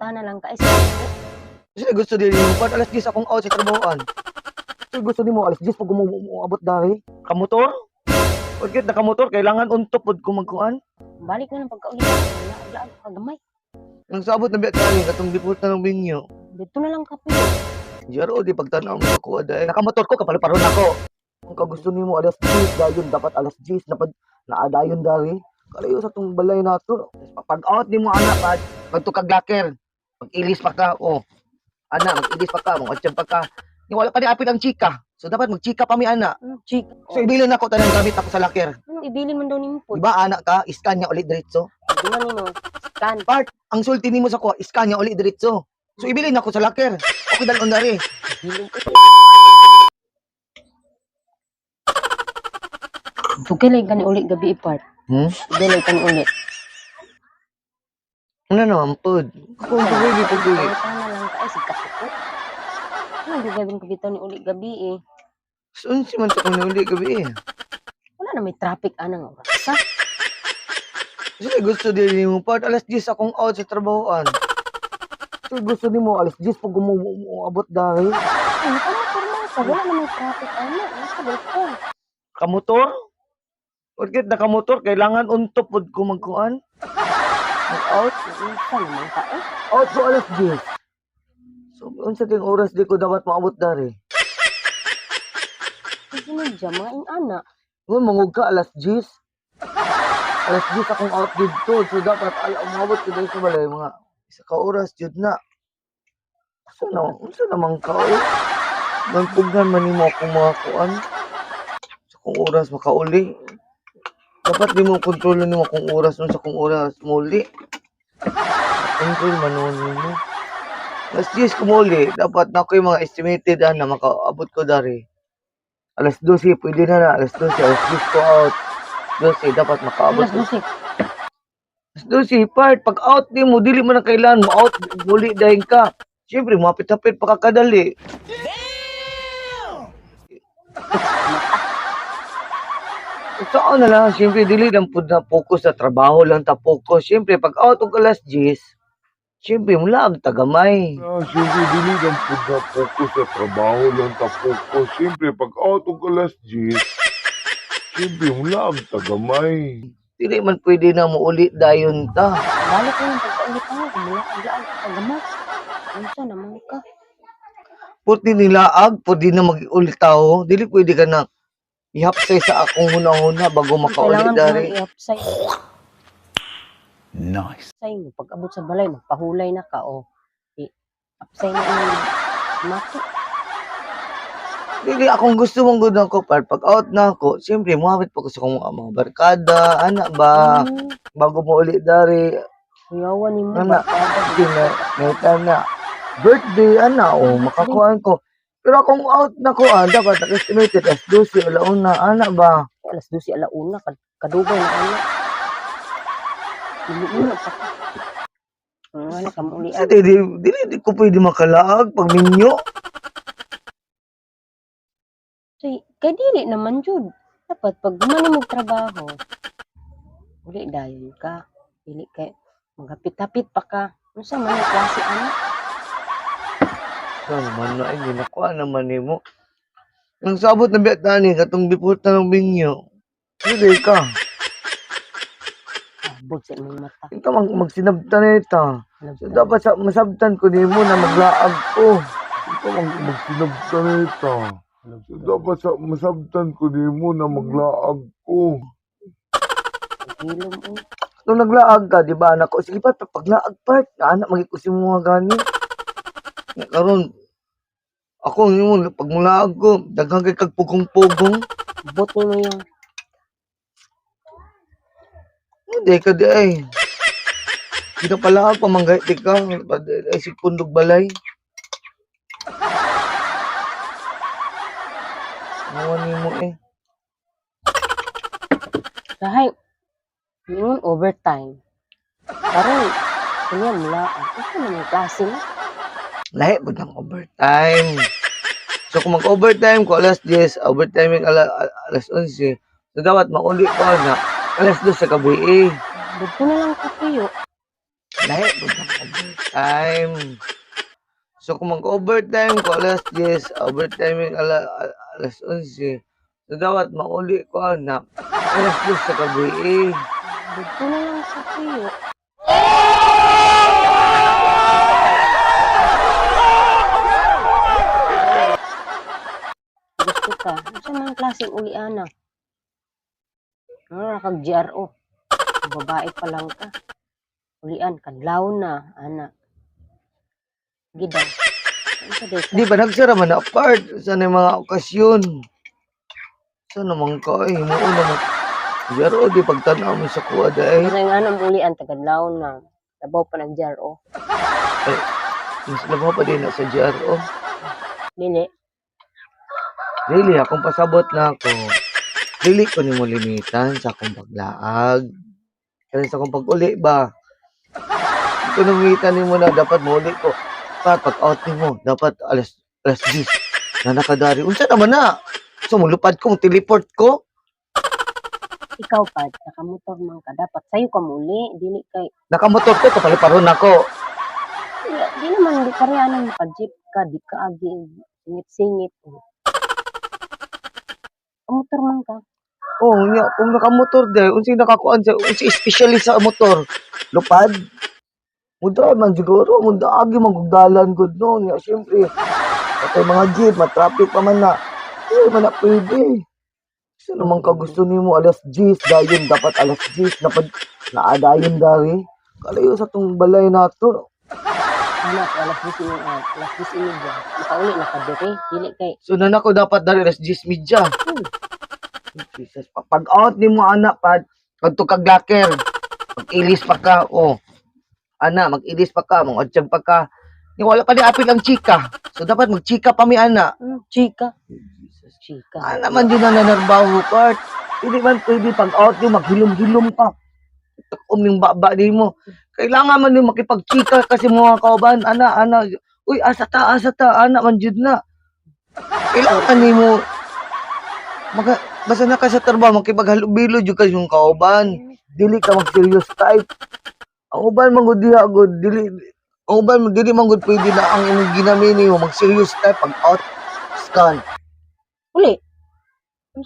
bintana lang ka. Ay, sige. Kasi gusto din mo, pag alas 10 akong out sa trabahoan. Kasi gusto din mo, alas 10 pag umabot dari. Kamotor? Pagkit na kamotor, kailangan untop pag kumagkuhan. Balik na lang pagka-ulit. Wala ka gamay. Nang sabot na biya tayo, katong dipot na ng binyo. Dito na lang ka piyo. Jaro, di pagtanaw mo ako, dahil nakamotor ko, kapaliparon ako. Kung gusto ni mo, alas 10, dayon, dapat alas 10, naadayon dari. Kalayo sa itong balay na ito. Pag-out ni mo, anak, pagtukag laker. Mag-ilis pa ka, anak, mag-ilis pa ka, mag-atsyam pa ka. Wala pa niapit ang chika. So, dapat mag-chika pa mi, anak. Chika. So, ibilin ako tanang gamit ako sa laker. Anong ibilin man daw ni mo po? Diba, anak ka, iskan niya ulit diretso. Di man ni mo. Scan. Part, ang sulti ni mo sa kuha, iskan niya ulit diretso. So, ibilin ako sa laker. Okay, dalon dari. Ibilin po. Tugilay ka ni ulit gabi ipart. Tugilay ka ni ulit. Ano naman po? Kung pwede po pwede. Tama lang ka. Ay, sigkasukot. Ano di gawin ko bitaw ni ulit gabi eh. Saan si man sa kung nauli gabi eh? Wala na may traffic anang oras. Ha? Kasi gusto din mo, part alas 10 akong out sa trabahoan. So, gusto ni mo, alas 10 pag umabot dari. Ay, nakamotor lang ka. Wala na may traffic ano. Nasa balkon. Kamotor? Pagkit na kamotor, kailangan untop pag kumagkuhan. Mag-out? Isa naman ka eh. Out ko alas 10. So, unsa ting oras di ko dapat maabot dari. Kasi medya, mga ing-ana. Ngun, mangug ka alas 10. Alas 10 akong out dito. So, dapat umabot ko dahil sa balay. Mga isa ka oras, jud na. Unsa naman ka eh? Magpugnan man mo akong mga kuan. Sa kung oras makauli. Dapat di mo kontrolin mo kung oras nun sa kung oras muli. Kontrol man nun mo. Alas 10 kumuli, dapat na ako yung mga estimated na makaabot ko dari. Alas 12, pwede na. Alas 12, alas 10 ko out. 12, dapat makaabot. Alas 12. Alas 12, part, pag out di mo, dili mo na kailangan mo out, muli dahil ka. Siyempre, mapit-hapit pa kakadali. Saan na lang, siyempre, dili lang po na focus sa trabaho lang ta focus. Siyempre, pag out og alas 10, siyempre, mula ang tagamay. Siyempre, dili lang po na focus sa trabaho lang ta focus. Siyempre, pag out og alas 10, siyempre, mula ang tagamay. Dili man pwede na mo ulit dayon ta. Balik na lang pagka-ulit ako. Mula aglaan ka kagamay. Unsa naman ka? Puti nilaag, pwede na mag-ulit tao. Dili pwede ka na ihapsay sa akong huna-huna bago makaulit Kailangan dari. ko i-upside. Nice. Upside mo. Pag abot sa balay, magpahulay na ka. O, upside na yung mati. Dili akong gusto mong gudang ko, par. Pag out na ako, siyempre, muhapit pa ko sa kong mga barkada, anak ba, bago mo ulit dari. Kuyawan ni mo. Anak, sige na, may time na. Birthday, anak, makakuhaan ko. Pero akong out na ko, dapat nag-estimated as 12, alauna, anak ba? Alas 12 alauna. Kadugay na ano. Lumuuna pa ka. Ano ka mo ulit. Kasi dili ko pwede makalaag pag minyo. Kaya dili naman jud. Dapat pag gumani mo trabaho, uli dayon ka. Dili kay magapit-hapit pa ka. Ano sa man yung klase ano? So, naman na, hindi nakuha naman ni mo. Nang sabot na biya tani, katong biputa ng binyo. Hindi ka. Abot sa imong mata. Ikaw magsinabtan na ito. So, Nagta- dapat masabtan ko ni mo na maglaag ko. Ito ang magsinabtan na ito. So, dapat masabtan ko din mo na maglaag ko. Hilom mo. Nung naglaag ka, di ba anak ko? Sige pa, paglaag pa. Anak, magikusin mo mga gani. Karon, ako yun, pag mulaag ko, daghang kay kag pugong-pugong. Abot ni mo yung Hindi ka di ay. Hindi ka pala pamanggay di ka. Ay si Kundog Balay. Nawan mo eh. Kahay. Yung overtime. Karon, kanya mula. Ito na yung klase na. Lahi po ng overtime. So kung mag-overtime ko alas 10, overtime yung alas 11. So dapat mauli ko na alas 2 sa gabi eh. Dito na lang kapuyo. Dahil po ng overtime. So kung mag-overtime ko alas 10, overtime yung alas 11. So dapat mauli ko anak. Alas 10 sa gabi eh. Dito na lang sa tuyo. Gusto ka. Ano sa mga klaseng uliana? Ano kag GRO? Babae pa lang ka. Ulian, kadlaw na, anak. Gidaw. Ano sa dito? Di ba nagsara man na part sa mga okasyon? Sa naman ka eh. Mo naman. Jaro di pagtanaw mo sa kuha dahil. Kasi nga nang ulian, tagadlaw na. Labaw pa ng GRO. Eh, mas labaw pa din na sa JRO. Dili. Really, akong pasabot na ako. Dili ko ni mo limitan sa akong paglaag. Kaya sa akong pag-uli ba? Kung namitan ni mo na, dapat muli ko. Pag-out ni mo, dapat alas 10 na nakadari. Unsa naman na? So, mulupad ko, teleport ko. Ikaw pa, nakamotor man ka. Dapat sa'yo ka muli. Dili kay... Nakamotor ko, kapaliparon ako. Di naman, di parehan naka-jeep ka. Di ka agi. Singit-singit. Kamotor man ka. Oh, nya, kung nakamotor dahil, unsi nakakuan sa, unsi specialist sa motor. Lupad. Muda man siguro, muda agi magugdalan gud no. Nya, siyempre, patay mga jeep, matraffic pa man na. Eh, man na pwede. Kasi naman ka gusto nimo alas 10, dayon dapat alas 10, dapat naadayon dari. Kalayo sa tong balay nato. Anak, alas 10 yung alas 10 dyan. Makauli na ka diri. Dili kay... So, ko dapat dari alas 10 media. Jesus, pag-out ni mo anak, pagto kag locker. Mag-ilis pa ka, oh. Ana, mag-ilis pa ka, mag-otsyag pa ka. Wala pa di apil ang chika. So, dapat mag-chika pa mi ana. Chika. Chika. Ana man din na nanarbaho, part. Hindi man pwede pag-out nyo, maghilom-hilom ka. Takom yung baba di mo. Kailangan man yung makipag-chika kasi mga kauban. Ana. Uy, asa ta, ana man jud na. Kailangan ni mo. Basta na ka sa trabaho, makipaghalubilo jud ka yung kauban. Dili ka mag-serious type. Ang uban man gud diha gud dili. Ang uban dili man gud pwede na ang imong ginamini mo mag-serious type pag-out scan. Uli.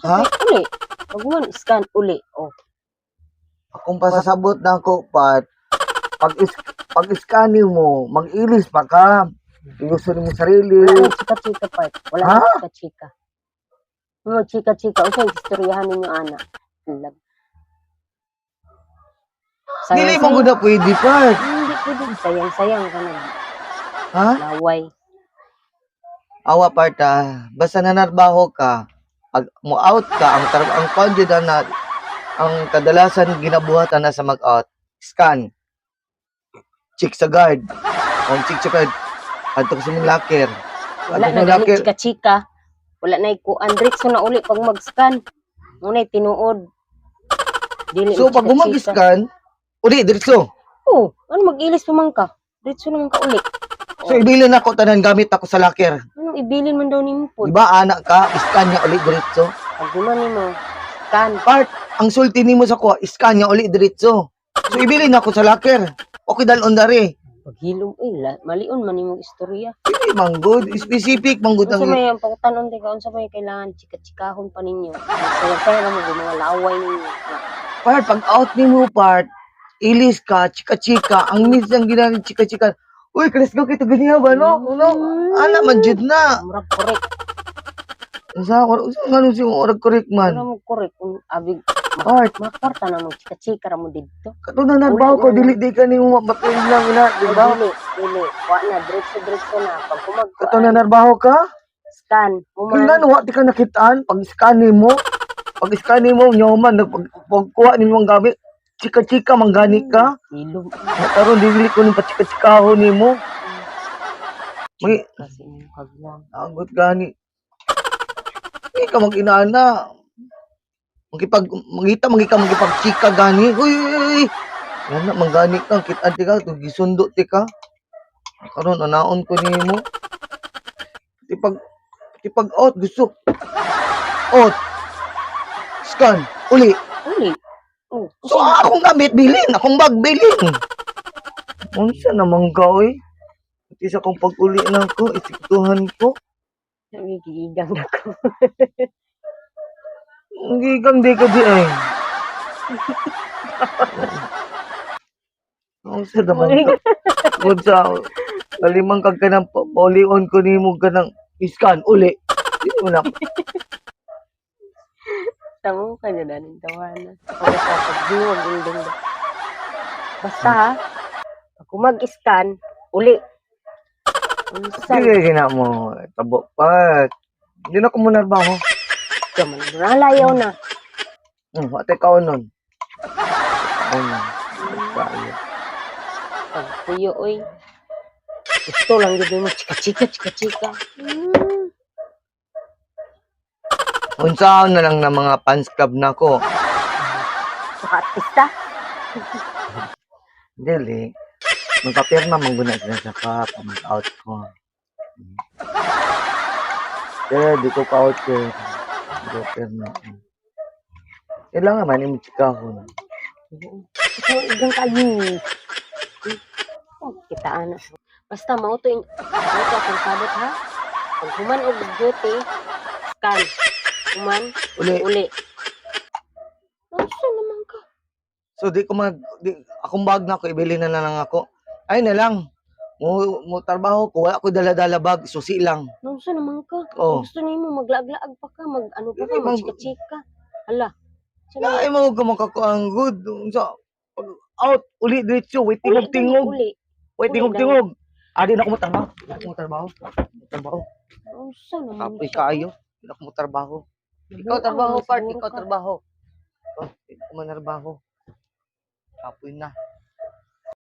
Ha? Uli. Pag man, scan, uli. Oh. Akong pasasabot na ako, Pat. Pag-scan mo, mag-ilis pa ka. Iusin mo sarili. Wala nang chika-chika part. Wala Ha? nang chika-chika. Mga chika-chika. O sa'yo, istoryahan ninyo, anak. Lag. Dili mo na pwede, Pat. Hindi pwede. Sayang-sayang ka na. Ha? Laway. Awa, Pat, basta nanarbaho ka, pag mo-out ka, ang conjugal na, ang kadalasan ginabuhatan na sa mag-out, scan. Check sa guard. Kung check sa guard, adto ka sa mong locker. Wala na gani chika-chika. Wala na ikuan. Diretso na uli pag mag-scan. Muna tinuod. Dili So, pag chika-chika. mag-scan, uli, diretso. Oo. Ano mag-ilis pa man ka? Diretso naman ka uli. So, ibilin ako, tanan gamit ako sa locker. Anong ibilin man daw ni mo po? Diba, anak ka, scan niya uli, diretso. Pag ni mo, scan. Part, ang sulti nimo sa kuha, scan niya uli, diretso. So, ibilin ako sa locker. Okay, dalon dari. Paghilom, malion man yung istorya. Hindi, manggod. Specific, manggod Unsa ang... may ang pagtanon ka, unsa may kailangan chika-chikahon pa ninyo. Saya-saya na mo mga laway ninyo. Part, pag out nimo, part, ilis ka, chika-chika. Ang minsan ginamit chika-chika. Uy, kalas ko kito ganyan ba, no? Anak, man, jud na. Murag korek. Unsa nga si orag correct man. Ano mo korek kung abig Part, makwarta na mo chika-chika ra mo didto. kato na nagbaho ko, dili di ka nimo mapapil lang ina, di ba? Dili. Wa na diretso na pag kumag Kato na narbaho ka? scan. Kailan wa di ka nakitaan pag scan nimo? Pag scan nimo nyoman pagkuha nimo ang gamit, chika-chika manggani ka. Ilom. Karon dili ko ni pachika-chikahon nimo. May Kasi yung kagwang. agot gani. Di ka mag-inana. Magipag-chika gani. Uy. Yan na, manggani ka. Kitaan ti ka. Gisundo ti ka. Karon anaon ko nimo. Tipag-out. Gusto. Out. Scan. Uli. Uli. Oh, So, akong gamit, bilin. Akong bag, bilin. Unsa naman ka, oy? Isa kong pag-uli na ko, isiktuhan ko. Nagigigang na ko. Ang gigang di ka di ay. Unsa naman ka? Kung sa kalimang kag ka ng paulion ko ni mo ka ng iskan, uli. Di mo na. Tamo ka na ng tawanan. Ako sa pagdiwag ding. Basta ha, ako mag-scan, uli. Unsan? Sige, gina mo. Tabo pa. Hindi na ko muna ba ako? Kaman, nalayaw na. Ate ka nun. Ayun. Kaya. Pagpuyo, oy. Gusto lang yun mo, chika-chika. Unsaon na lang ng mga fans club na ko. Saka artista. Dili. Magpapirma mangguna sila sa cup. Mag-out ko. Kaya di ko ka-out ko. Di ko pirma. Kailangan man yung chika ko. Ito, igang kayo. Oh, kitaan na. Basta mauto akong sabot ha. Pag human og duty, scan. Human, Uli. uli. Saan naman ka? So akong bag na ko, ibili na lang ako. Ay na lang. Mo trabaho ko, wala ko dala-dala bag, susi lang. Saan naman ka? Oh. Gusto niyo maglaag-laag pa ka, ano pa ka, Hindi, magchika-chika. Hala. Na ay mo ka makakaang good. Sa pag out uli diretso, wait tingog-tingog. Uli. Wait tingog-tingog. Adi na ko mo trabaho. Wala ko mo trabaho. Trabaho. Saan naman Kapoy kaayo. Wala ko mo trabaho. Ikaw trabaho, part. Ikaw trabaho. Ikaw, ikaw man trabaho. Kapoy na.